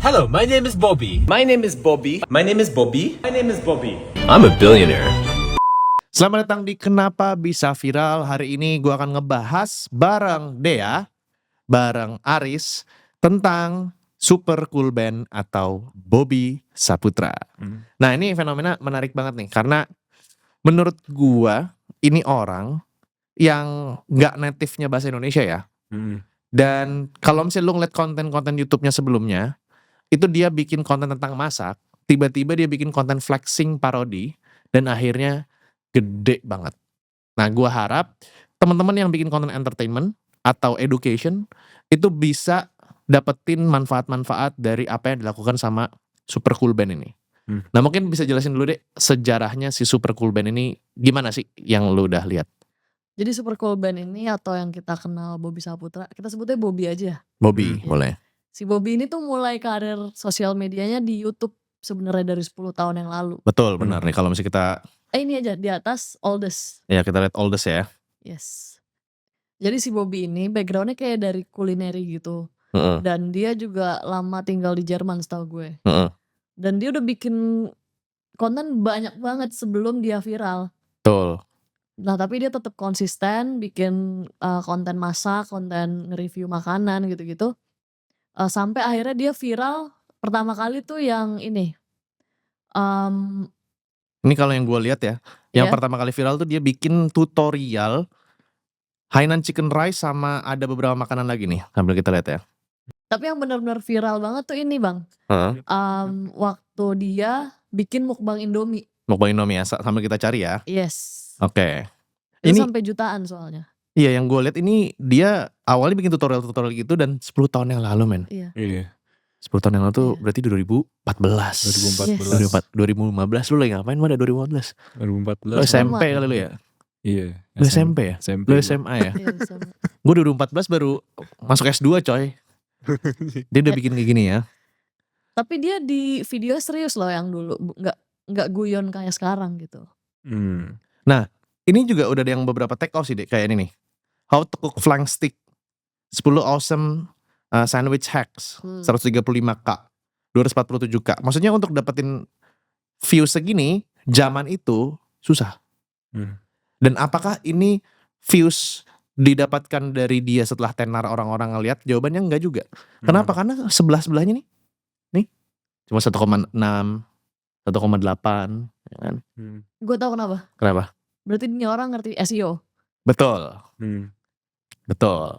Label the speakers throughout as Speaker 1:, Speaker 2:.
Speaker 1: Hello, my name is Bobby. My name is Bobby. My name is Bobby. My name is Bobby. I'm a billionaire.
Speaker 2: Selamat datang di Kenapa Bisa Viral. Hari ini gue akan ngebahas bareng Dea, bareng Aris tentang super cool band atau Bobby Saputra. Nah ini fenomena menarik banget nih karena menurut gue ini orang yang nggak native-nya bahasa Indonesia ya. Dan kalau misalnya lu ngeliat konten-konten YouTube-nya sebelumnya, itu dia bikin konten tentang masak, tiba-tiba dia bikin konten flexing parodi, dan akhirnya gede banget. Nah gua harap teman-teman yang bikin konten entertainment atau education itu bisa dapetin manfaat-manfaat dari apa yang dilakukan sama Super Cool Band ini. Nah mungkin bisa jelasin dulu deh sejarahnya si Super Cool Band ini gimana sih yang lu udah lihat?
Speaker 3: Jadi Super Cool Band ini atau yang kita kenal Bobby Saputra, kita sebutnya Bobby aja.
Speaker 2: Bobby
Speaker 3: Iya.
Speaker 2: boleh.
Speaker 3: Si Bobby ini tuh mulai karir sosial medianya di YouTube sebenarnya dari 10 tahun yang lalu.
Speaker 2: Betul benar nih kalau misalnya kita
Speaker 3: Ini aja di atas oldest.
Speaker 2: ya kita lihat oldest ya.
Speaker 3: Yes. Jadi si Bobby ini backgroundnya kayak dari kulineri gitu.
Speaker 2: Heeh.
Speaker 3: Dan dia juga lama tinggal di Jerman setahu gue.
Speaker 2: Heeh.
Speaker 3: Dan dia udah bikin konten banyak banget sebelum dia viral.
Speaker 2: Betul.
Speaker 3: Nah tapi dia tetap konsisten bikin konten masak, konten nge-review makanan gitu-gitu. Sampai akhirnya dia viral pertama kali tuh yang ini.
Speaker 2: Ini kalau yang gue lihat ya, yang
Speaker 3: Iya.
Speaker 2: pertama kali viral tuh dia bikin tutorial Hainan chicken rice sama ada beberapa makanan lagi nih, sambil kita lihat ya.
Speaker 3: Tapi yang benar-benar viral banget tuh ini Bang.
Speaker 2: Heeh.
Speaker 3: Waktu dia bikin mukbang Indomie.
Speaker 2: Mukbang Indomie ya, sambil kita cari ya.
Speaker 3: Yes.
Speaker 2: Oke.
Speaker 3: Itu
Speaker 2: Ini
Speaker 3: sampai jutaan soalnya.
Speaker 2: iya yang gue lihat ini dia awalnya bikin tutorial-tutorial gitu dan 10 tahun yang lalu men.
Speaker 3: Iya.
Speaker 2: 10 tahun yang lalu tuh
Speaker 3: Iya.
Speaker 2: berarti 2014. 2015 lu lagi ngapain pada 2014?
Speaker 4: 2014.
Speaker 2: Lu SMP kali lu ya?
Speaker 4: Iya.
Speaker 2: Lu SMP ya?
Speaker 4: SMP.
Speaker 2: Lu SMA ya?
Speaker 3: Iya sama.
Speaker 2: Gue 2014 baru masuk S2 coy. Dia udah bikin kayak gini ya.
Speaker 3: Tapi dia di video serius loh yang dulu, nggak guyon kayak sekarang gitu.
Speaker 2: Nah, ini juga udah ada yang beberapa take off sih deh, kayak ini nih. How to cook flank steak. 10 awesome sandwich hacks. 135k. 247k. Maksudnya untuk dapetin view segini, zaman itu susah. Dan apakah ini views didapatkan dari dia setelah tenar orang-orang ngeliat? Jawabannya enggak juga. Kenapa? Karena sebelah-sebelahnya nih. Nih. Cuma 1,6, 1,8 ya kan?
Speaker 3: Gue tahu kenapa.
Speaker 2: Kenapa?
Speaker 3: Berarti ini orang ngerti SEO.
Speaker 2: Betul.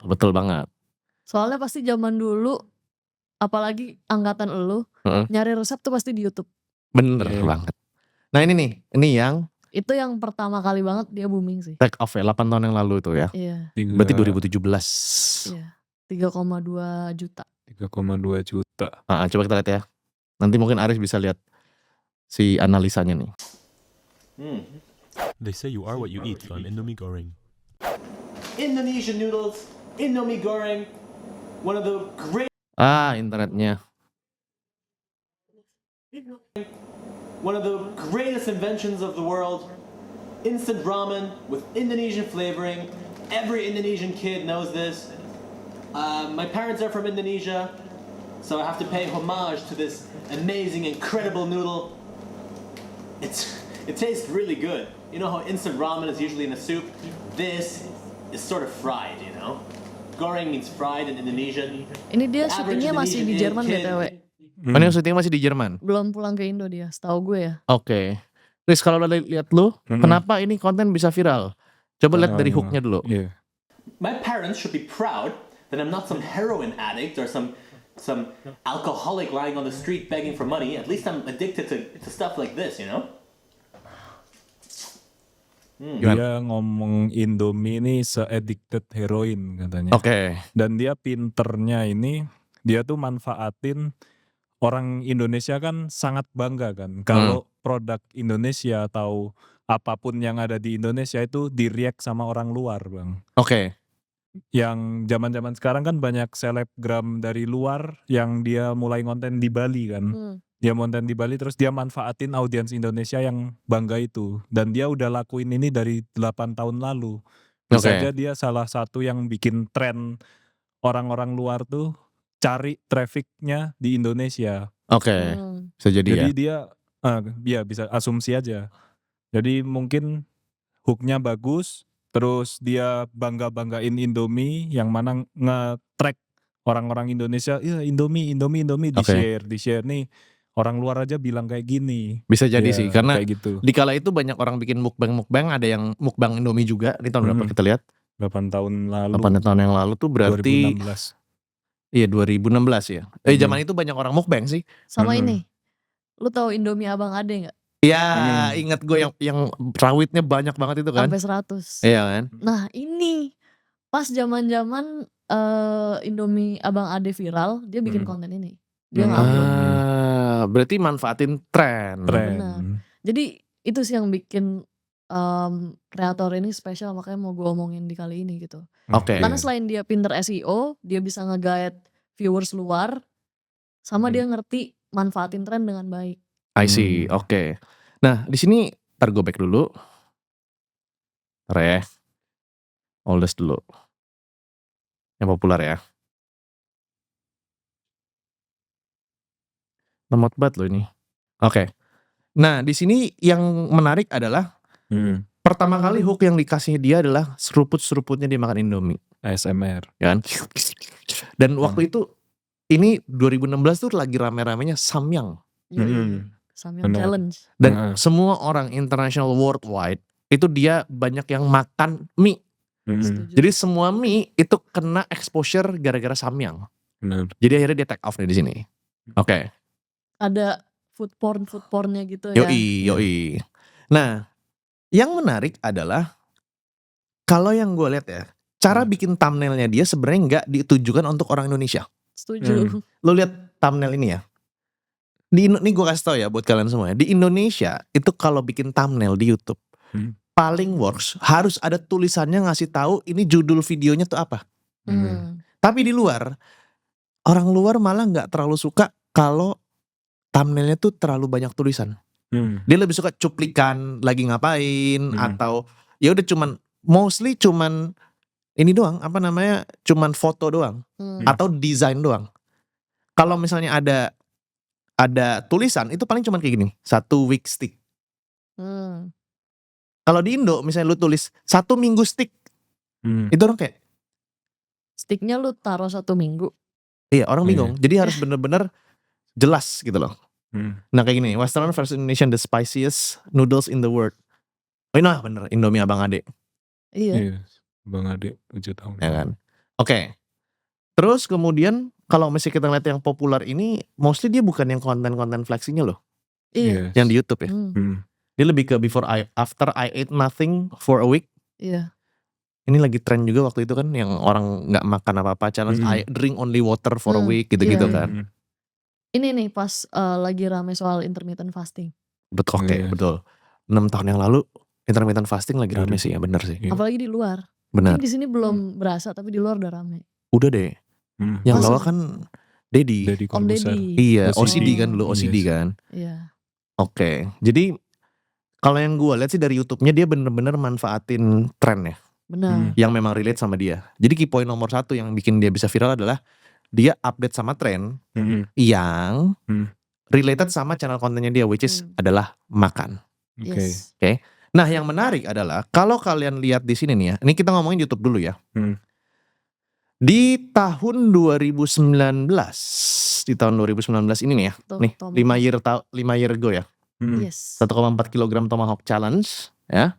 Speaker 2: Betul banget.
Speaker 3: Soalnya pasti zaman dulu, apalagi angkatan elu, nyari resep tuh pasti di YouTube.
Speaker 2: Bener banget. Nah ini nih, ini yang
Speaker 3: Itu yang pertama kali banget dia booming sih.
Speaker 2: take off ya, 8 tahun yang lalu itu ya.
Speaker 3: Iya.
Speaker 2: Berarti 2017.
Speaker 3: Iya. 3,2 juta.
Speaker 4: 3,2 juta.
Speaker 2: Coba kita lihat ya. Nanti mungkin Aris bisa lihat si analisanya nih.
Speaker 5: They say you are what you eat, so I'm Indomie goreng.
Speaker 1: Indonesian noodles, Indomie goreng, one of the great
Speaker 2: Internetnya.
Speaker 1: one of the greatest inventions of the world. Instant ramen with Indonesian flavoring. Every Indonesian kid knows this. My parents are from Indonesia, so I have to pay homage to this amazing, incredible noodle. It tastes really good. You know how instant ramen is usually in a soup? This is sort of fried, you know? Goreng means fried in Indonesian.
Speaker 3: Ini dia
Speaker 1: The average
Speaker 3: syutingnya masih di
Speaker 1: Indonesian
Speaker 3: Jerman
Speaker 1: kid-
Speaker 3: BTW.
Speaker 2: Mana yang syuting masih di Jerman?
Speaker 3: Belum pulang ke Indo dia, setahu gue ya.
Speaker 2: Oke. Terus kalau udah lihat lu, kenapa ini konten bisa viral? Coba lihat dari hooknya dulu.
Speaker 4: Iya.
Speaker 1: My parents should be proud that I'm not some heroin addict or some alcoholic lying on the street begging for money. At least I'm addicted to stuff like this, you know?
Speaker 4: Dia ngomong Indomie ini se-addicted heroin katanya.
Speaker 2: Oke.
Speaker 4: Dan dia pinternya ini, dia tuh manfaatin orang Indonesia kan sangat bangga kan. Kalau produk Indonesia atau apapun yang ada di Indonesia itu di-react sama orang luar Bang.
Speaker 2: Oke.
Speaker 4: Yang zaman-zaman sekarang kan banyak selebgram dari luar yang dia mulai konten di Bali kan. Dia konten di Bali terus dia manfaatin audiens Indonesia yang bangga itu. Dan dia udah lakuin ini dari 8 tahun lalu. Bisa aja dia salah satu yang bikin tren orang-orang luar tuh cari trafficnya di Indonesia.
Speaker 2: Oke, bisa jadi ya.
Speaker 4: Jadi dia ya bisa asumsi aja. Jadi mungkin hooknya bagus, terus dia banggain Indomie yang mana nge-track orang-orang Indonesia, ya Indomie
Speaker 2: Oke.
Speaker 4: di share nih. Orang luar aja bilang kayak gini.
Speaker 2: Bisa jadi
Speaker 4: Ya,
Speaker 2: sih, karena
Speaker 4: kayak gitu.
Speaker 2: di kala itu banyak orang bikin mukbang, ada yang mukbang Indomie juga. Ini tahun berapa
Speaker 4: Mm-mm.
Speaker 2: kita lihat?
Speaker 4: 8 tahun lalu.
Speaker 2: 8 tahun yang lalu tuh berarti
Speaker 4: 2016.
Speaker 2: iya 2016 ya. Zaman itu banyak orang mukbang sih.
Speaker 3: Sama
Speaker 4: Mm-mm.
Speaker 3: ini, lu tahu Indomie Abang Ade nggak?
Speaker 2: Ya, ingat
Speaker 4: Hmm.
Speaker 2: gue yang rawitnya banyak banget itu kan.
Speaker 3: Sampai 100.
Speaker 2: Iya kan?
Speaker 3: Nah ini pas zaman-zaman Indomie Abang Ade viral, dia bikin konten ini. Dia nge-upload.
Speaker 2: Berarti manfaatin tren.
Speaker 3: Benar. Jadi itu sih yang bikin kreator ini spesial, makanya mau gue omongin di kali ini gitu.
Speaker 2: Oke.
Speaker 3: Karena selain dia pinter SEO, dia bisa nge-guide viewers luar, sama dia ngerti manfaatin tren dengan baik.
Speaker 2: I see. Oke. Nah, di sini ntar gue back dulu. Oldest dulu. Yang populer ya. Lemot banget loh ini. Oke. Nah, di sini yang menarik adalah pertama kali hook yang dikasih dia adalah seruput-seruputnya dia makan Indomie.
Speaker 4: ASMR.
Speaker 2: Ya kan? Dan waktu itu ini 2016 tuh lagi rame-ramenya Samyang.
Speaker 3: Samyang
Speaker 4: Benar.
Speaker 3: challenge.
Speaker 2: Dan semua orang international worldwide itu dia banyak yang makan mie.
Speaker 3: Setuju.
Speaker 2: Jadi semua mie itu kena exposure gara-gara Samyang.
Speaker 4: Benar.
Speaker 2: Jadi akhirnya dia take off nih di sini. Oke.
Speaker 3: Ada food pornnya gitu ya.
Speaker 2: Yoi. Nah, yang menarik adalah kalau yang gue lihat ya, cara bikin thumbnailnya dia sebenarnya nggak ditujukan untuk orang Indonesia.
Speaker 3: Setuju.
Speaker 2: Lo lihat thumbnail ini ya. Ini gue kasih tau ya buat kalian semua ya. Di Indonesia itu kalau bikin thumbnail di YouTube paling works harus ada tulisannya ngasih tahu ini judul videonya tuh apa. Tapi di luar orang luar malah nggak terlalu suka kalau thumbnailnya tuh terlalu banyak tulisan. Dia lebih suka cuplikan lagi ngapain atau ya udah mostly cuman ini doang, cuman foto doang atau desain doang. Kalau misalnya ada tulisan itu paling cuman kayak gini, 1 week stick. Kalau di Indo misalnya lu tulis 1 minggu stick, itu orang kayak
Speaker 3: sticknya lu taruh 1 minggu.
Speaker 2: Iya, orang bingung. Jadi harus bener-bener jelas gitu loh. Nah kayak gini, Western versus Indonesian, the spiciest noodles in the world. Oh nah bener, Indomie Abang Ade.
Speaker 3: Iya.
Speaker 4: Bang Ade 7 tahun.
Speaker 2: Ya kan. Oke. Terus kemudian kalau misalnya kita lihat yang populer ini, mostly dia bukan yang konten-konten flexingnya loh.
Speaker 3: Iya.
Speaker 2: Yang di YouTube ya. Dia lebih ke after I ate nothing for a week.
Speaker 3: Iya.
Speaker 2: Ini lagi tren juga waktu itu kan, yang orang nggak makan apa-apa, challenge I drink only water for a week gitu-gitu kan.
Speaker 3: Ini nih pas lagi rame soal intermittent fasting.
Speaker 2: Betul, betul. 6 tahun yang lalu intermittent fasting lagi rame sih ya, bener sih.
Speaker 3: Apalagi di luar.
Speaker 2: Benar.
Speaker 3: Mungkin di sini belum berasa, tapi di luar udah rame.
Speaker 2: Udah deh. Yang bawa kan Dedi.
Speaker 3: Om Deddy.
Speaker 2: Iya, OCD kan dulu, OCD kan.
Speaker 3: Iya.
Speaker 2: Oke. Jadi kalau yang gue lihat sih dari YouTube-nya dia bener-bener manfaatin tren ya.
Speaker 3: Benar.
Speaker 2: Yang memang relate sama dia. Jadi key point nomor 1 yang bikin dia bisa viral adalah dia update sama tren yang related sama channel kontennya dia, which is adalah makan. Oke. Nah yang menarik adalah kalau kalian lihat di sini nih ya, ini kita ngomongin YouTube dulu ya. Di tahun 2019 ini nih ya, nih 5 year ago ya.
Speaker 3: Yes.
Speaker 2: 1,4 kg Tomahawk Challenge ya.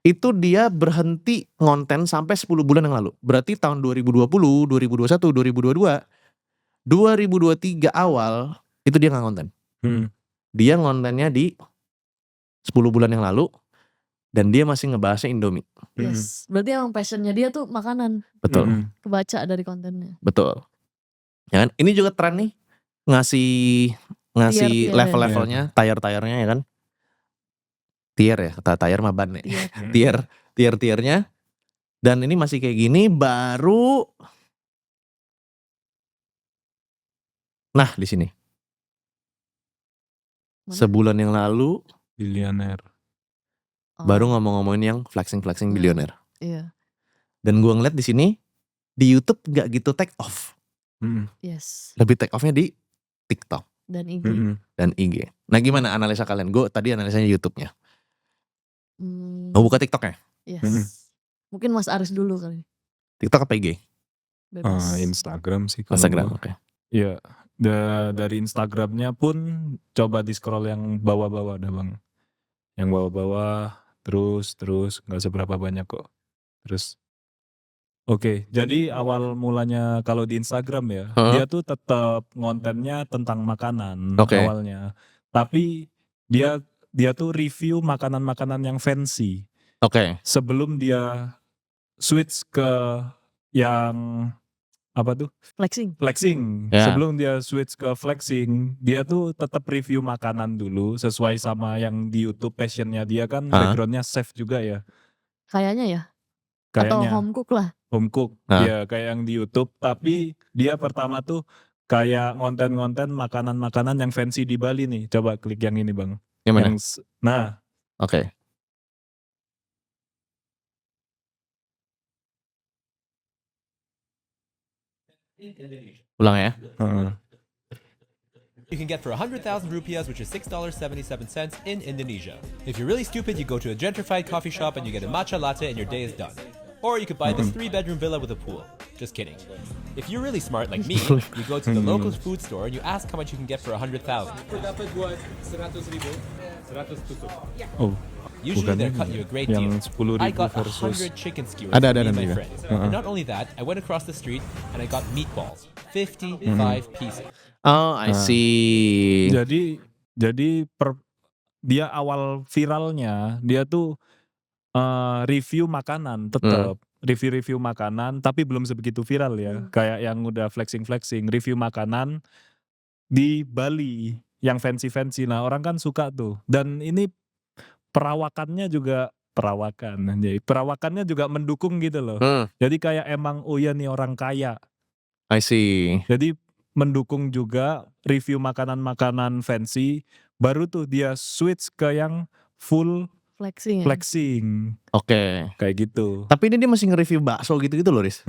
Speaker 2: Itu dia berhenti ngonten sampai 10 bulan yang lalu. Berarti tahun 2020, 2021, 2022, 2023 awal itu dia gak ngonten. Dia ngontennya di 10 bulan yang lalu dan dia masih ngebahasnya Indomie.
Speaker 3: Yes. Berarti emang passionnya dia tuh makanan.
Speaker 2: Betul.
Speaker 3: Kebaca dari kontennya.
Speaker 2: Betul. Ya kan? Ini juga tren nih ngasih
Speaker 3: Tier-tier
Speaker 2: level-levelnya, tier-tiernya ya kan. Tier ya, kata tier mah ban ya. Tier-tiernya. Dan ini masih kayak gini baru. Nah, di sini.
Speaker 3: Mana?
Speaker 2: Sebulan yang lalu
Speaker 4: Bilioner.
Speaker 2: baru ngomong-ngomongin yang flexing bilioner.
Speaker 3: Iya.
Speaker 2: Dan gua ngeliat di sini di YouTube gak gitu take off.
Speaker 3: Yes.
Speaker 2: Lebih take off-nya di TikTok
Speaker 3: Dan IG.
Speaker 2: dan IG. Nah gimana analisa kalian? Gue tadi analisanya YouTube-nya.
Speaker 3: Hmm,
Speaker 2: Buka TikTok-nya?
Speaker 3: yes. Mungkin Mas Aris dulu kali.
Speaker 2: TikTok apa IG?
Speaker 3: Bebas.
Speaker 4: Instagram sih kalau
Speaker 2: Instagram,
Speaker 4: gua.
Speaker 2: oke.
Speaker 4: Iya, dari Instagramnya pun coba di scroll yang bawah-bawah dah bang. Yang bawah-bawah terus nggak seberapa banyak kok. Terus oke, jadi awal mulanya kalau di Instagram ya,
Speaker 2: Heeh.
Speaker 4: dia tuh tetap kontennya tentang makanan
Speaker 2: Oke.
Speaker 4: awalnya. Tapi dia tuh review makanan-makanan yang fancy
Speaker 2: Oke.
Speaker 4: sebelum dia switch ke yang apa tuh?
Speaker 3: Flexing.
Speaker 4: Flexing.
Speaker 2: Ya.
Speaker 4: Sebelum dia switch ke flexing, dia tuh tetap review makanan dulu sesuai sama yang di YouTube passionnya dia kan backgroundnya chef juga ya.
Speaker 3: Kayaknya ya. Atau
Speaker 4: Kayaknya
Speaker 3: home cook lah.
Speaker 4: home cook. Ya kayak yang di YouTube. Tapi dia pertama tuh kayak konten-konten makanan-makanan yang fancy di Bali nih. Coba klik yang ini bang.
Speaker 2: Yang mana?
Speaker 4: Nah.
Speaker 2: Oke. Ulang ya.
Speaker 6: You can get for 100,000 rupiahs, which is $6.77 in Indonesia. If you're really stupid, you go to a gentrified coffee shop and you get a matcha latte and your day is done. Or you could buy this 3-bedroom villa with a pool. Just kidding. If you're really smart like me, you go to the local food store and you ask how much you can get for 100,000.
Speaker 4: Oh.
Speaker 6: Usually
Speaker 4: Bukan
Speaker 6: they're
Speaker 4: ini
Speaker 6: cutting you a great
Speaker 4: yang
Speaker 6: deal.
Speaker 4: 10.000
Speaker 6: I got
Speaker 4: versus
Speaker 6: 100 chicken skewers
Speaker 2: Ada
Speaker 6: for me and my
Speaker 2: juga.
Speaker 6: friends. And not only that, I went across the street and I got meatballs. 55 pieces.
Speaker 2: Oh, I see.
Speaker 4: Jadi dia awal viralnya dia tuh review makanan tetap review makanan tapi belum sebegitu viral ya. Kayak yang udah flexing review makanan di Bali yang fancy. Nah, orang kan suka tuh. Dan ini perawakannya juga perawakannya juga mendukung gitu loh. Jadi kayak emang oh ya nih orang kaya.
Speaker 2: I see.
Speaker 4: Jadi mendukung juga review makanan-makanan fancy, baru tuh dia switch ke yang full
Speaker 3: Flexing.
Speaker 4: flexing.
Speaker 2: Oke.
Speaker 4: Kayak gitu.
Speaker 2: Tapi ini dia masih nge-review bakso gitu loh, Riz.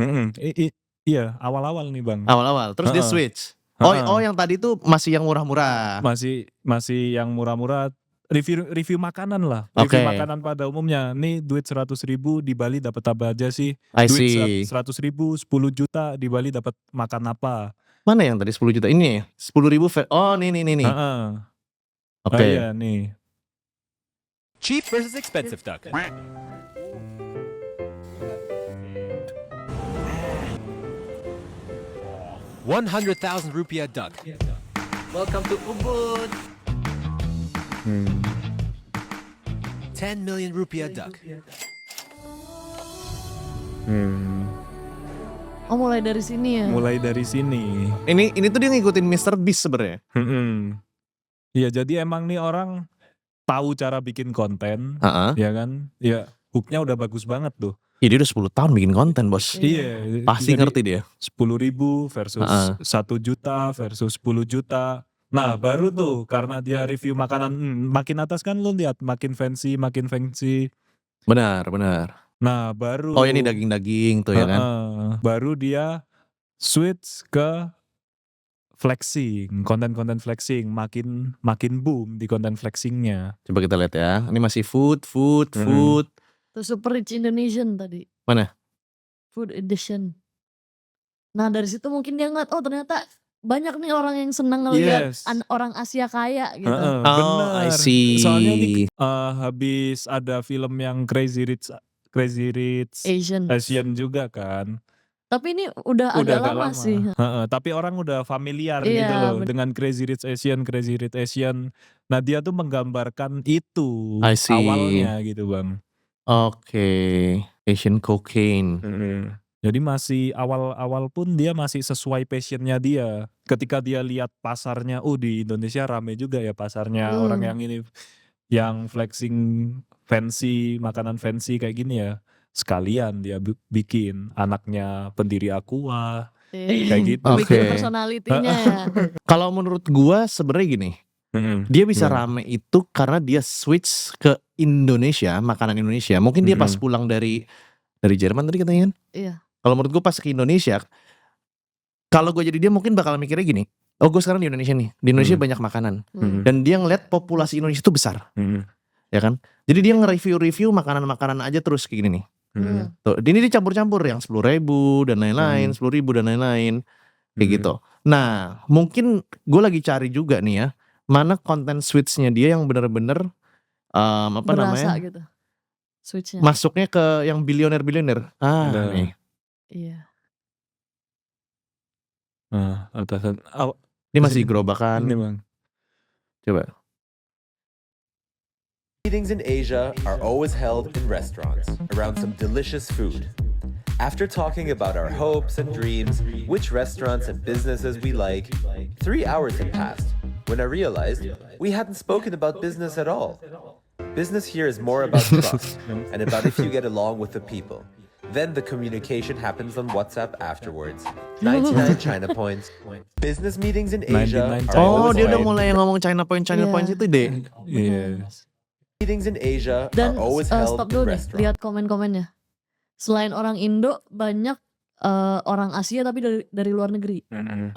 Speaker 4: Iya, awal-awal nih, Bang.
Speaker 2: Awal-awal. Terus dia switch. Oh, yang tadi tuh masih yang murah-murah.
Speaker 4: Masih yang murah-murah. Review makanan lah.
Speaker 2: Oke.
Speaker 4: Review makanan pada umumnya. Nih duit 100.000 di Bali dapat apa aja sih?
Speaker 2: I
Speaker 4: Duit
Speaker 2: see.
Speaker 4: 100.000, 10 juta di Bali dapat makan apa?
Speaker 2: Mana yang tadi 10 juta? Ini ya? 10.000. Oh, nih. Oke.
Speaker 4: Oh iya nih.
Speaker 6: Cheap versus expensive duck. 100,000 rupiah duck. Welcome to Ubud. 10 million rupiah duck.
Speaker 3: Oh, mulai dari sini ya.
Speaker 4: Mulai dari sini.
Speaker 2: Ini tuh dia ngikutin Mr. Beast sebenarnya.
Speaker 4: Iya, jadi emang nih orang tahu cara bikin konten, ya kan? Ya, hooknya udah bagus banget tuh.
Speaker 2: Ya dia udah 10 tahun bikin konten, bos.
Speaker 4: Iya.
Speaker 2: Pasti
Speaker 4: jadi
Speaker 2: ngerti dia.
Speaker 4: 10.000 versus 1 juta versus 10 juta. Nah, baru tuh karena dia review makanan makin atas kan lu lihat makin fancy.
Speaker 2: Benar.
Speaker 4: Nah, baru
Speaker 2: Oh, ini daging-daging tuh ya kan.
Speaker 4: Baru dia switch ke flexing, konten-konten flexing, makin boom di konten flexingnya.
Speaker 2: Coba kita lihat ya. Ini masih food.
Speaker 3: Terus Super Rich Indonesian tadi.
Speaker 2: Mana?
Speaker 3: Food edition. Nah, dari situ mungkin dia ngeliat, oh ternyata banyak nih orang yang senang ngeliat orang Asia kaya gitu.
Speaker 2: Oh, I see.
Speaker 4: Soalnya nih habis ada film yang Crazy Rich Asian juga kan.
Speaker 3: Tapi ini udah agak lama sih.
Speaker 4: Tapi orang udah familiar
Speaker 3: Iya,
Speaker 4: gitu loh dengan Crazy Rich Asian. Nah, dia tuh menggambarkan itu
Speaker 2: I see.
Speaker 4: awalnya gitu, Bang.
Speaker 2: Oke. Asian cocaine.
Speaker 4: Jadi masih awal-awal pun dia masih sesuai passionnya dia. Ketika dia lihat pasarnya, di Indonesia rame juga ya pasarnya orang yang ini, yang flexing fancy, makanan fancy kayak gini ya. Sekalian dia bikin anaknya pendiri Aqua, kayak gitu.
Speaker 3: Bikin personalitinya ya.
Speaker 2: Kalau menurut gua sebenarnya gini, dia bisa rame itu karena dia switch ke Indonesia, makanan Indonesia. Mungkin dia pas pulang dari Jerman tadi katanya kan.
Speaker 3: Iya.
Speaker 2: Kalau menurut gua pas ke Indonesia, Kalau gue jadi dia mungkin bakal mikirnya gini, oh gue sekarang di Indonesia nih, di Indonesia banyak makanan, dan dia ngeliat populasi Indonesia itu besar, ya kan? Jadi dia nge-review makanan-makanan aja terus kayak gini nih. Tuh, ini dia campur-campur yang 10.000 dan lain-lain, 10.000 dan lain-lain, kayak gitu. Nah, mungkin gue lagi cari juga nih ya, mana konten switch-nya dia yang bener-bener
Speaker 3: Berasa gitu switch-nya.
Speaker 2: masuknya ke yang bilioner. Nih.
Speaker 3: Iya.
Speaker 4: Atasan.
Speaker 2: Ini masih gerobakan.
Speaker 4: Ini bang.
Speaker 2: Coba.
Speaker 6: Meetings in Asia are always held in restaurants around some delicious food. After talking about our hopes and dreams, which restaurants and businesses we like, 3 hours had passed when I realized we hadn't spoken about business at all. Business here is more about trust and about if you get along with the people. Then the communication happens on WhatsApp afterwards. 99 China points. Business meetings in Asia
Speaker 4: 99
Speaker 6: are
Speaker 2: Oh,
Speaker 6: always
Speaker 2: dia udah
Speaker 6: held.
Speaker 2: mulai ngomong China points
Speaker 3: Iya.
Speaker 2: itu deh.
Speaker 4: Iya.
Speaker 6: Meetings in Asia
Speaker 3: Dan
Speaker 6: are always held
Speaker 3: stop
Speaker 6: in
Speaker 3: dulu deh,
Speaker 6: restaurants.
Speaker 3: lihat komen-komennya. Selain orang Indo, banyak orang Asia tapi dari luar negeri.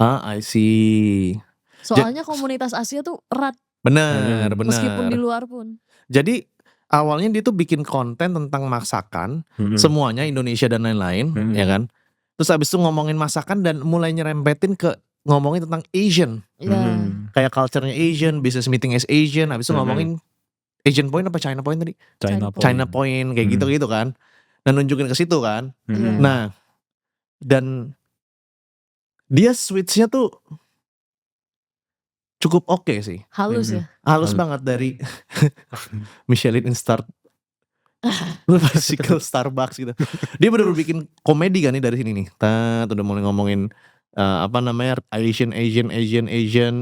Speaker 2: I see.
Speaker 3: Soalnya komunitas Asia tuh erat,
Speaker 2: Bener.
Speaker 3: meskipun di luar pun.
Speaker 2: Jadi awalnya dia tuh bikin konten tentang masakan, semuanya Indonesia dan lain-lain, ya kan? Terus abis itu ngomongin masakan dan mulai nyerempetin ke ngomongin tentang Asian,
Speaker 3: Iya.
Speaker 2: kayak culture-nya Asian, business meeting as Asian, abis itu ngomongin Asian point apa China point tadi? China point kayak gitu-gitu kan. Dan nunjukin ke situ kan.
Speaker 3: Iya.
Speaker 2: Nah, dan dia switch-nya tuh cukup oke sih.
Speaker 3: Halus ya.
Speaker 2: Halus banget dari Michelin Bicycle Starbucks gitu. Dia bener-bener bikin komedi kan nih dari sini nih. Udah mulai ngomongin Asian,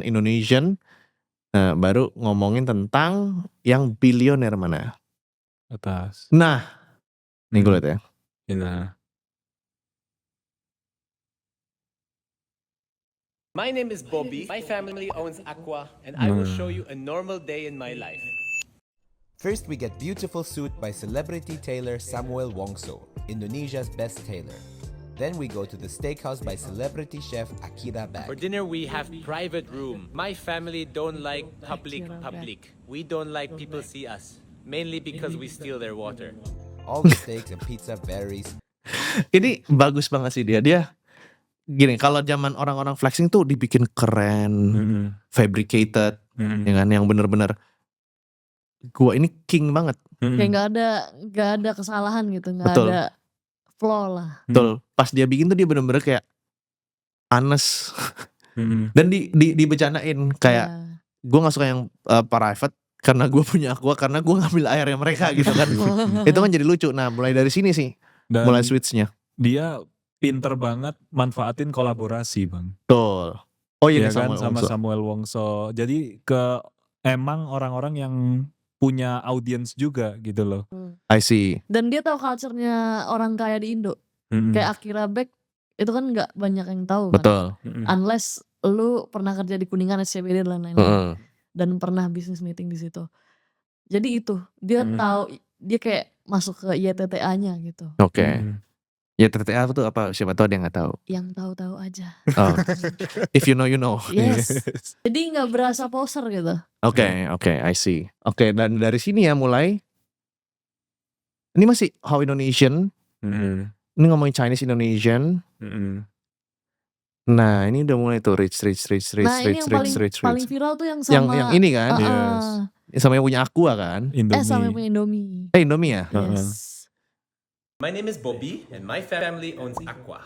Speaker 2: Indonesian. Nah, baru ngomongin tentang yang bilioner mana.
Speaker 4: Atas.
Speaker 2: Nah, nih gue liat ya.
Speaker 4: Nah.
Speaker 7: My name is Bobby. My family owns Aqua, and I will show you a normal day in my life.
Speaker 6: First, we get Beautiful Suit by celebrity tailor Samuel Wongso, Indonesia's best tailor. Then we go to the steakhouse by celebrity chef Akira
Speaker 7: For
Speaker 6: Bag.
Speaker 7: dinner, we have private room. My family don't like public. We don't like people see us, mainly because we steal their water.
Speaker 6: All the steaks and pizza varies.
Speaker 2: Ini bagus banget sih dia. Dia gini, kalau zaman orang-orang flexing tuh dibikin keren, fabricated, ya kan, yang bener-bener gua ini king banget.
Speaker 3: Kayak nggak ada kesalahan gitu, nggak
Speaker 2: Betul.
Speaker 3: ada flaw lah.
Speaker 2: Betul. Pas dia bikin tuh dia bener-bener kayak honest. Dan dibecanain kayak
Speaker 3: Iya.
Speaker 2: gue nggak suka yang private karena gue punya Aqua, karena gue ngambil airnya mereka gitu kan. Itu kan jadi lucu. Nah, mulai dari sini sih,
Speaker 4: Dan
Speaker 2: mulai switchnya.
Speaker 4: dia pinter banget manfaatin kolaborasi bang.
Speaker 2: Betul. Oh iya,
Speaker 4: Iya kan,
Speaker 2: Samuel
Speaker 4: sama
Speaker 2: Wongso.
Speaker 4: Samuel Wongso. Jadi emang orang-orang yang punya audiens juga gitu loh.
Speaker 2: I see.
Speaker 3: Dan dia tahu culture-nya orang kaya di Indo. Kayak Akira Bag itu kan nggak banyak yang tahu kan.
Speaker 2: Betul.
Speaker 3: Unless lu pernah kerja di Kuningan, SCBD dan lain-lain. Dan pernah business meeting di situ. Jadi itu dia tahu, dia kayak masuk ke YTTA-nya gitu.
Speaker 2: Oke. Ya TTA itu apa? Siapa tahu dia nggak tahu.
Speaker 3: Yang tahu-tahu aja.
Speaker 2: Oh. If you know, you know.
Speaker 3: Yes. Jadi nggak berasa poser gitu.
Speaker 2: Oke, I see. Oke, dan dari sini ya mulai. Ini masih How Indonesian. Ini ngomongin Chinese Indonesian. Nah, ini udah mulai tuh rich.
Speaker 3: Nah ini yang paling viral tuh yang sama
Speaker 2: Yang ini kan,
Speaker 4: Yes.
Speaker 2: sama yang punya Aqua kan.
Speaker 3: sama yang punya Indomie.
Speaker 2: Indomie ya.
Speaker 3: Yes.
Speaker 7: My name is Bobby, and my family owns Aqua.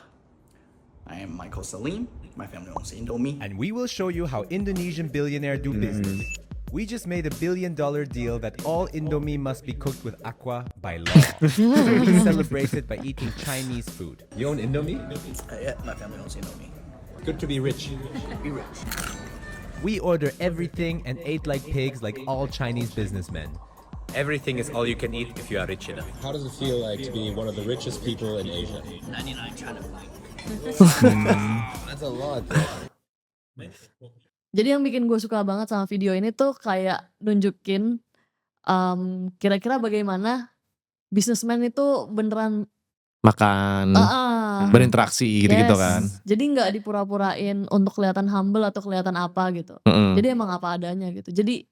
Speaker 8: I am Michael Salim. My family owns Indomie.
Speaker 6: And we will show you how Indonesian billionaires do business. We just made a $1 billion deal that all Indomie must be cooked with Aqua by law. So we celebrate it by eating Chinese food. You own Indomie?
Speaker 8: Yeah, my family owns Indomie.
Speaker 7: Good to be rich.
Speaker 8: Be rich.
Speaker 6: We order everything and ate like pigs like all Chinese businessmen.
Speaker 7: Everything is all you can eat if you are rich enough.
Speaker 5: How does it feel like to be one of the richest people in Asia?
Speaker 8: 99 China points.
Speaker 5: That's a lot.
Speaker 3: Jadi yang bikin gue suka banget sama video ini tuh kayak nunjukin kira-kira bagaimana businessman itu beneran
Speaker 2: Makan. berinteraksi gitu-gitu
Speaker 3: Yes.
Speaker 2: kan.
Speaker 3: Jadi nggak dipura-purain untuk kelihatan humble atau kelihatan apa gitu.
Speaker 2: Mm-mm.
Speaker 3: Jadi emang apa adanya gitu. Jadi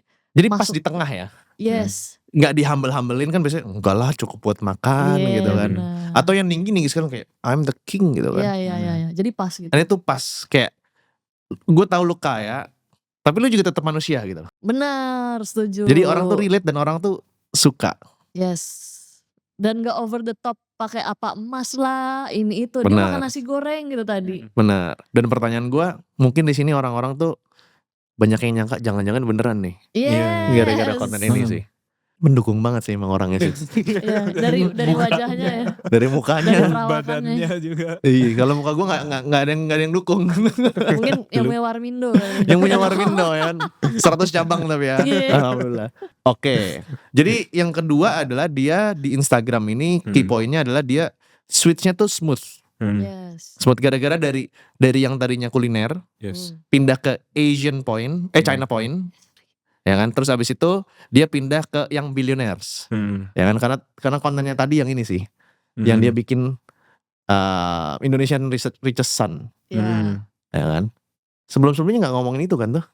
Speaker 2: pas
Speaker 3: masuk.
Speaker 2: di tengah ya,
Speaker 3: Yes.
Speaker 2: nggak dihambel-hambelin kan biasanya enggak lah cukup buat makan
Speaker 3: Iya,
Speaker 2: gitu kan.
Speaker 3: benar.
Speaker 2: Atau yang tinggi sekarang kayak I'm the king gitu kan.
Speaker 3: Iya. Jadi pas gitu.
Speaker 2: Dan itu pas kayak gue tahu lu kaya, tapi lu juga tetap manusia gitu.
Speaker 3: Benar, setuju.
Speaker 2: Jadi orang tuh relate dan orang tuh suka.
Speaker 3: Yes. Dan gak over the top pakai apa emas lah, ini itu. Dia
Speaker 2: Benar.
Speaker 3: makan nasi goreng gitu tadi.
Speaker 2: Benar. Dan pertanyaan gue, mungkin di sini orang-orang tuh banyak yang nyangka jangan-jangan beneran nih
Speaker 3: Yes.
Speaker 2: gara-gara konten ini sih. Mendukung banget sih emang orangnya sih.
Speaker 3: Iya, dari wajahnya ya.
Speaker 2: Dari
Speaker 3: Dari
Speaker 2: mukanya.
Speaker 3: perawakannya.
Speaker 4: Badannya juga.
Speaker 2: Iya, kalau muka gue nggak ada yang dukung.
Speaker 3: Mungkin yang punya Warmindo kali.
Speaker 2: Yang punya Warmindo ya kan. 100 cabang tapi ya.
Speaker 3: Iya.
Speaker 2: Alhamdulillah. Oke. Jadi yang kedua adalah dia di Instagram ini key pointnya adalah dia switchnya tuh smooth.
Speaker 3: Yes.
Speaker 2: Smooth gara-gara dari yang tadinya kuliner
Speaker 4: Yes.
Speaker 2: pindah ke Asian point, China point. Ya kan? Terus abis itu dia pindah ke yang billionaires. Ya kan? Karena kontennya tadi yang ini sih. Yang dia bikin Indonesian Richest Son.
Speaker 3: Iya.
Speaker 2: Ya kan? Sebelum-sebelumnya gak ngomongin itu kan tuh.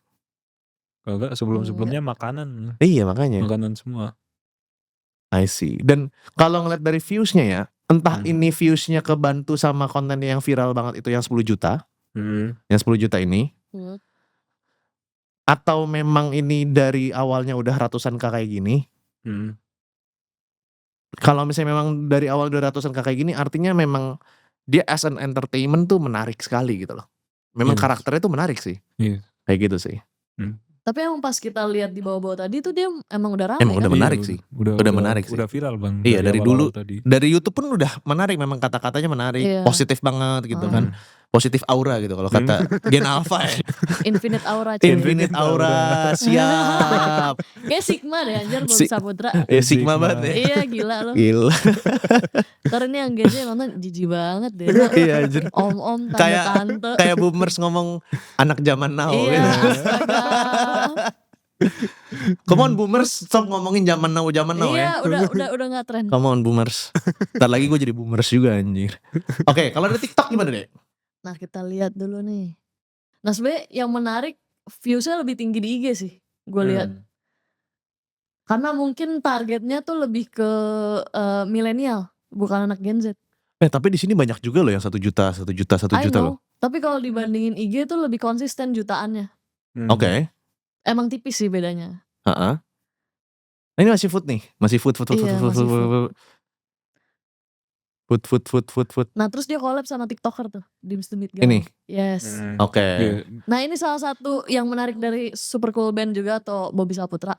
Speaker 4: Kalau enggak sebelum-sebelumnya makanan.
Speaker 2: Iya makanya.
Speaker 4: Makanan semua.
Speaker 2: I see. Dan kalau ngeliat dari viewsnya ya, entah ini viewsnya kebantu sama kontennya yang viral banget itu yang 10 juta. Yang 10 juta ini. Atau memang ini dari awalnya udah ratusan K kayak gini. Kalau misalnya memang dari awal udah ratusan K kayak gini, artinya memang dia as an entertainment tuh menarik sekali gitu loh. Memang
Speaker 4: Yes.
Speaker 2: karakternya tuh menarik sih.
Speaker 4: Yes.
Speaker 2: Kayak gitu sih.
Speaker 3: Tapi emang pas kita lihat di bawah-bawah tadi tuh dia emang udah ramai
Speaker 2: Emang udah
Speaker 3: kan?
Speaker 2: menarik sih. Udah menarik sih.
Speaker 4: Udah viral bang.
Speaker 2: Iya dari dulu.
Speaker 4: awal-awal tadi.
Speaker 2: Dari YouTube pun udah menarik, memang kata-katanya menarik,
Speaker 3: Iya.
Speaker 2: positif banget gitu kan. Positif aura gitu kalau kata Gen Alpha ya.
Speaker 3: Infinite Aura.
Speaker 2: Infinite aura, siap.
Speaker 3: Kayak Sigma deh anjir Bobby
Speaker 2: Si-
Speaker 3: Saputra.
Speaker 2: Sigma banget ya.
Speaker 3: Iya gila loh.
Speaker 2: Gila.
Speaker 3: Ntar ini yang Gen Z nonton jijik banget deh.
Speaker 2: Iya anjir.
Speaker 3: Om-om,
Speaker 2: Kayak
Speaker 3: tante-tante.
Speaker 2: kayak boomers ngomong anak zaman now
Speaker 3: Iya,
Speaker 2: gitu.
Speaker 3: astaga.
Speaker 2: Come on boomers, stop ngomongin zaman now
Speaker 3: Iya,
Speaker 2: ya.
Speaker 3: udah nggak tren.
Speaker 2: Come on boomers. Ntar lagi gue jadi boomers juga anjir. Oke, kalau dari TikTok gimana deh?
Speaker 3: Nah kita lihat dulu nih. Nah sebenarnya yang menarik viewsnya lebih tinggi di IG sih. Gue lihat. Karena mungkin targetnya tuh lebih ke milenial, bukan anak Gen Z.
Speaker 2: Tapi di sini banyak juga loh yang 1 juta
Speaker 3: I
Speaker 2: loh.
Speaker 3: know. Tapi kalau dibandingin IG tuh lebih konsisten jutaannya.
Speaker 2: Oke.
Speaker 3: Emang tipis sih bedanya.
Speaker 2: Heeh. Nah, ini masih food nih, masih food.
Speaker 3: Iya, masih food.
Speaker 2: Food.
Speaker 3: Nah terus dia collab sama TikToker tuh, Dims the Meat Guy.
Speaker 2: Ini?
Speaker 3: Yes.
Speaker 2: Oke.
Speaker 3: Nah ini salah satu yang menarik dari Super Cool Band juga atau Bobby Saputra.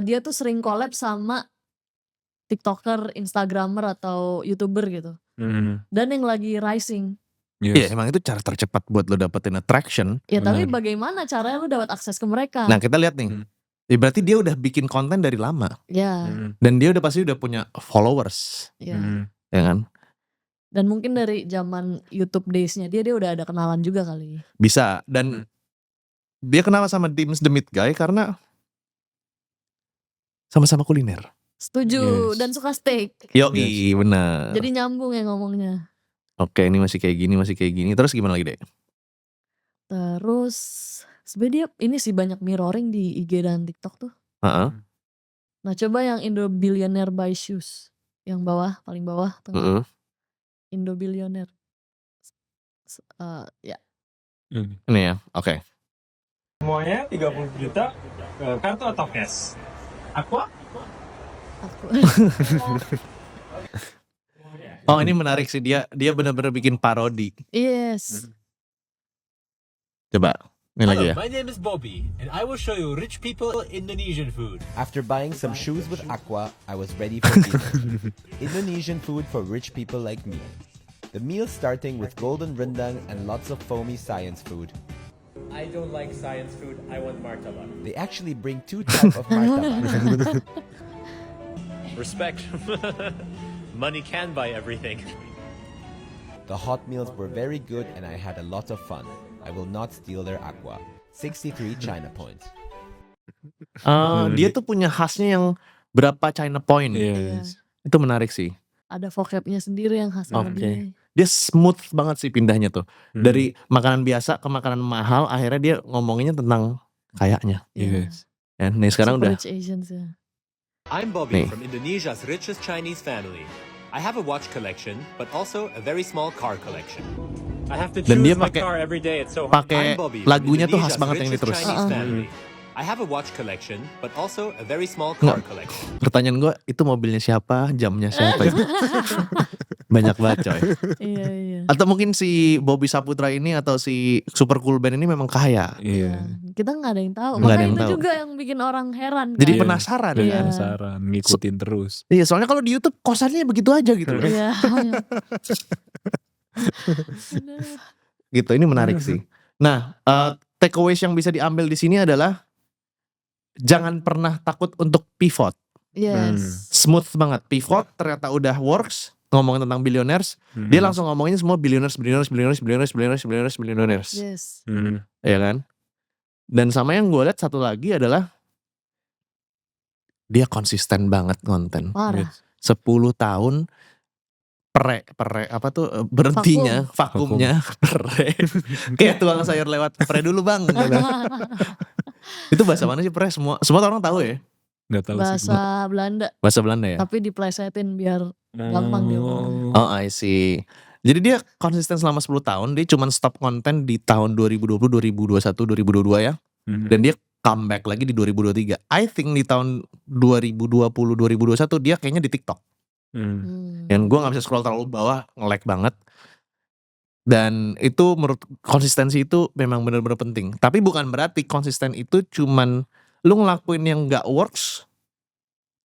Speaker 3: Dia tuh sering collab sama TikToker, Instagramer atau YouTuber gitu. Dan yang lagi rising.
Speaker 2: Iya, emang itu cara tercepat buat lo dapetin attraction.
Speaker 3: Ya tapi bagaimana caranya lu dapat akses ke mereka?
Speaker 2: Nah, kita lihat nih. Ya, berarti dia udah bikin konten dari lama.
Speaker 3: Ya,
Speaker 2: Dan dia udah pasti udah punya followers.
Speaker 3: ya.
Speaker 2: Ya kan?
Speaker 3: Dan mungkin dari zaman YouTube days-nya dia udah ada kenalan juga kali.
Speaker 2: Bisa. Dan dia kenal sama Dims the Meat Guy karena sama-sama kuliner.
Speaker 3: Setuju.
Speaker 4: Yes.
Speaker 3: Dan suka steak.
Speaker 2: Yoi, benar.
Speaker 3: Jadi nyambung ya ngomongnya.
Speaker 2: Oke, ini masih kayak gini. Terus gimana lagi deh?
Speaker 3: Terus sebenarnya dia ini sih banyak mirroring di IG dan TikTok tuh.
Speaker 2: Heeh.
Speaker 3: Nah coba yang Indo Billionaire Buy Shoes. Yang bawah, paling bawah tengah. Indo Billionaire. Ya.
Speaker 2: Ini ya. Oke.
Speaker 9: Semuanya 30 juta kartu atau cash? Aqua?
Speaker 3: Aku.
Speaker 2: Oh, ini menarik sih, dia benar-benar bikin parodi.
Speaker 3: Yes.
Speaker 2: Coba. Ini lagi
Speaker 6: Hello,
Speaker 2: ya.
Speaker 6: my name is Bobby, and I will show you rich people Indonesian food.
Speaker 7: After buying some shoes with Aqua, I was ready for dinner. Indonesian food for rich people like me. The meal starting with golden rendang and lots of foamy science food.
Speaker 6: I don't like science food. I want martabak.
Speaker 7: They actually bring 2 types of martabak.
Speaker 6: Respect. Money can buy everything.
Speaker 7: The hot meals were very good and I had a lot of fun. I will not steal their Aqua. 63 China points.
Speaker 2: Dia tuh punya khasnya yang berapa China point.
Speaker 4: Yes.
Speaker 2: Itu menarik sih.
Speaker 3: Ada vocabnya sendiri yang khas sama
Speaker 2: Oke.
Speaker 3: dia.
Speaker 2: dia smooth banget sih pindahnya tuh.
Speaker 4: Hmm.
Speaker 2: Dari makanan biasa ke makanan mahal, akhirnya dia ngomonginnya tentang kayaknya.
Speaker 4: Yes.
Speaker 2: Ya, nih sekarang
Speaker 3: Super
Speaker 2: udah
Speaker 3: rich Asians ya.
Speaker 6: I'm Bobby
Speaker 2: Nih.
Speaker 6: from Indonesia's richest Chinese family. I have a watch collection, but also a very small car collection.
Speaker 9: I have to
Speaker 2: Dan
Speaker 9: choose
Speaker 2: dia
Speaker 9: my
Speaker 2: pakai-
Speaker 9: car every day. It's so hard.
Speaker 2: pakai
Speaker 6: I'm Bobby from
Speaker 2: lagunya tuh khas
Speaker 6: Indonesia's
Speaker 2: banget yang ini
Speaker 6: richest
Speaker 2: terus.
Speaker 6: Chinese family. I have a watch collection, but also a very small car collection.
Speaker 2: Pertanyaan gue, itu mobilnya siapa, jamnya siapa itu? Banyak banget coy.
Speaker 3: Iya.
Speaker 2: Atau mungkin si Bobby Saputra ini atau si Super Cool Band ini memang kaya.
Speaker 4: Iya.
Speaker 3: Kita nggak ada yang tahu.
Speaker 2: Nggak ada
Speaker 3: Makanya
Speaker 2: yang
Speaker 3: itu
Speaker 2: tahu.
Speaker 3: juga yang bikin orang heran.
Speaker 2: Jadi
Speaker 3: kan?
Speaker 2: penasaran
Speaker 3: Iya.
Speaker 2: kan?
Speaker 4: Penasaran, ngikutin terus.
Speaker 2: Iya, soalnya kalau di YouTube kosannya begitu aja gitu loh.
Speaker 3: Iya.
Speaker 2: Gitu, ini menarik sih. Nah, takeaways yang bisa diambil di sini adalah jangan pernah takut untuk pivot.
Speaker 3: Yes.
Speaker 2: Smooth banget. Pivot ternyata udah works. Ngomongin tentang billionaires, dia langsung ngomongin semua billionaires.
Speaker 3: Yes.
Speaker 2: Ya kan? Dan sama yang gue lihat satu lagi adalah dia konsisten banget konten.
Speaker 3: Parah.
Speaker 2: 10 tahun apa tuh berhentinya vakumnya kayak tuang sayur lewat pre dulu bang. Itu bahasa mana sih pre? Semua orang tahu ya.
Speaker 4: Nggak tahu sih.
Speaker 3: Bahasa Belanda.
Speaker 2: Bahasa Belanda ya.
Speaker 3: Tapi diplesetin biar gampang dia ngomong.
Speaker 2: Oh I see. Jadi dia konsisten selama 10 tahun. Dia cuma stop konten di tahun 2020, 2021, 2022 ya. Dan dia comeback lagi di 2023. I think di tahun 2020, 2021 dia kayaknya di TikTok. Yang gue gak bisa scroll terlalu bawah, nge-lag banget. Dan itu menurut konsistensi itu memang benar-benar penting. Tapi bukan berarti konsisten itu cuman lu ngelakuin yang gak works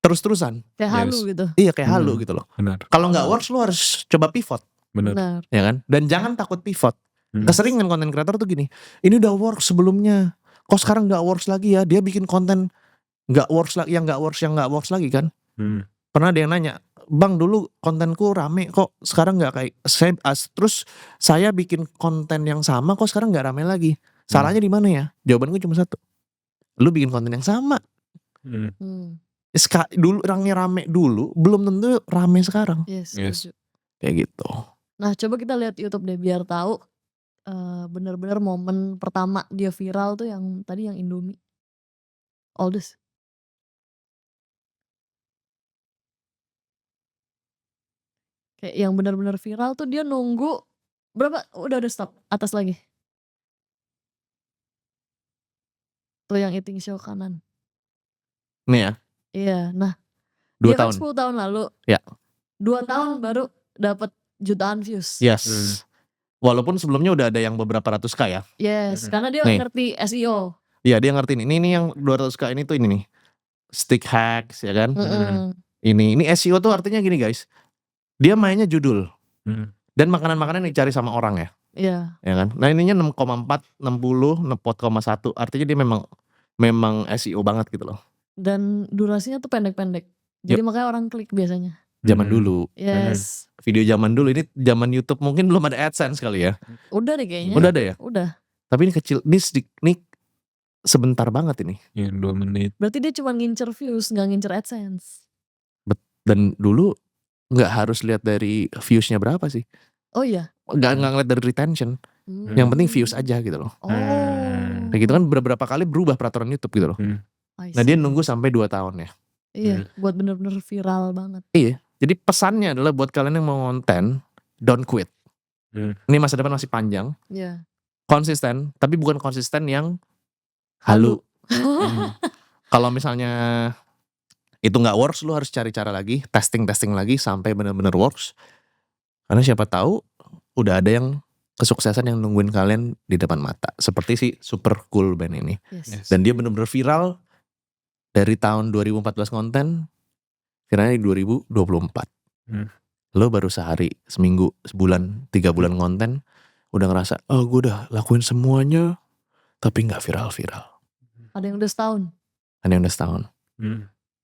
Speaker 2: terus-terusan.
Speaker 3: Kayak halu gitu.
Speaker 2: Iya kayak halu gitu loh.
Speaker 4: Benar.
Speaker 2: Kalau gak works lu harus coba pivot.
Speaker 4: Benar.
Speaker 2: Ya kan? Dan jangan takut pivot. Keseringan konten kreator tuh gini, ini udah works sebelumnya, kok sekarang gak works lagi ya. Dia bikin konten gak works lagi, yang gak works lagi kan. Pernah ada yang nanya, bang dulu kontenku rame kok sekarang gak kayak terus saya bikin konten yang sama kok sekarang gak rame lagi. Salahnya di mana ya? Jawabanku cuma satu, lu bikin konten yang sama. Dulu orangnya rame dulu, belum tentu rame sekarang.
Speaker 3: Yes.
Speaker 2: Kayak gitu.
Speaker 3: Nah coba kita lihat YouTube deh biar tahu bener-bener momen pertama dia viral tuh yang tadi yang Indomie. Oldest. Kayak yang bener-bener viral tuh dia nunggu berapa? Udah stop. Atas lagi. Tuh yang eating show kanan.
Speaker 2: Nih ya.
Speaker 3: Iya. Nah
Speaker 2: 2
Speaker 3: dia
Speaker 2: tahun.
Speaker 3: kan 10 tahun lalu.
Speaker 2: Ya.
Speaker 3: 2 tahun baru dapat jutaan views.
Speaker 2: Yes. Walaupun sebelumnya udah ada yang beberapa ratus K ya.
Speaker 3: Yes, karena dia
Speaker 2: Nih.
Speaker 3: ngerti SEO.
Speaker 2: Iya dia ngerti nih. Ini yang 200K ini tuh ini nih. Stick hacks ya kan. Ini SEO tuh artinya gini guys. Dia mainnya judul. Dan makanan-makanan yang dicari sama orang ya.
Speaker 3: Iya.
Speaker 2: Ya kan. Nah ininya 6,4, 60, 4,1. Artinya dia memang SEO banget gitu loh.
Speaker 3: Dan durasinya tuh pendek-pendek. Jadi makanya orang klik biasanya.
Speaker 2: Zaman dulu.
Speaker 3: Yes.
Speaker 2: Video zaman dulu, ini zaman YouTube mungkin belum ada AdSense kali ya.
Speaker 3: Udah deh kayaknya.
Speaker 2: Udah ada ya?
Speaker 3: Udah.
Speaker 2: Tapi ini kecil, ini sebentar banget ini.
Speaker 4: Iya 2 menit.
Speaker 3: Berarti dia cuma ngincer views, gak ngincer AdSense.
Speaker 2: Dan dulu gak harus lihat dari viewsnya berapa sih.
Speaker 3: Oh iya?
Speaker 2: Gak ngeliat dari retention. Yang penting views aja gitu loh.
Speaker 3: Oh.
Speaker 2: Nah gitu kan beberapa kali berubah peraturan YouTube gitu loh. Nah dia nunggu sampai 2 tahun ya.
Speaker 3: Iya, buat bener-bener viral banget.
Speaker 2: Iya. Jadi pesannya adalah buat kalian yang mau konten, don't quit. Ini masa depan masih panjang.
Speaker 3: Iya.
Speaker 2: Konsisten, tapi bukan konsisten yang halu. Kalau misalnya itu nggak works, lu harus cari cara lagi, testing lagi sampai benar-benar works. Karena siapa tahu udah ada yang kesuksesan yang nungguin kalian di depan mata. Seperti si Super Cool Band ini.
Speaker 3: Yes.
Speaker 2: Dan dia benar-benar viral dari tahun 2014 konten, viralnya di 2024. Lo baru sehari, seminggu, sebulan, 3 bulan konten, udah ngerasa, oh gue udah lakuin semuanya, tapi gak viral-viral.
Speaker 3: Ada yang udah setahun.
Speaker 2: Ada yang udah setahun.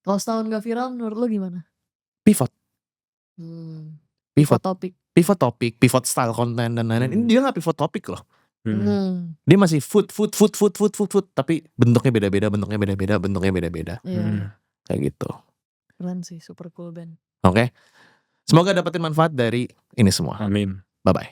Speaker 3: Kalau setahun gak viral menurut lo gimana?
Speaker 2: Pivot.
Speaker 3: Pivot topik.
Speaker 2: Pivot topik, pivot style konten dan lain-lain. Ini dia gak pivot topik loh. Dia masih food, tapi bentuknya beda-beda.
Speaker 3: Iya.
Speaker 2: Kayak gitu.
Speaker 3: Keren sih, Super Cool Band.
Speaker 2: Oke. Semoga dapetin manfaat dari ini semua.
Speaker 4: Amin.
Speaker 2: Bye-bye.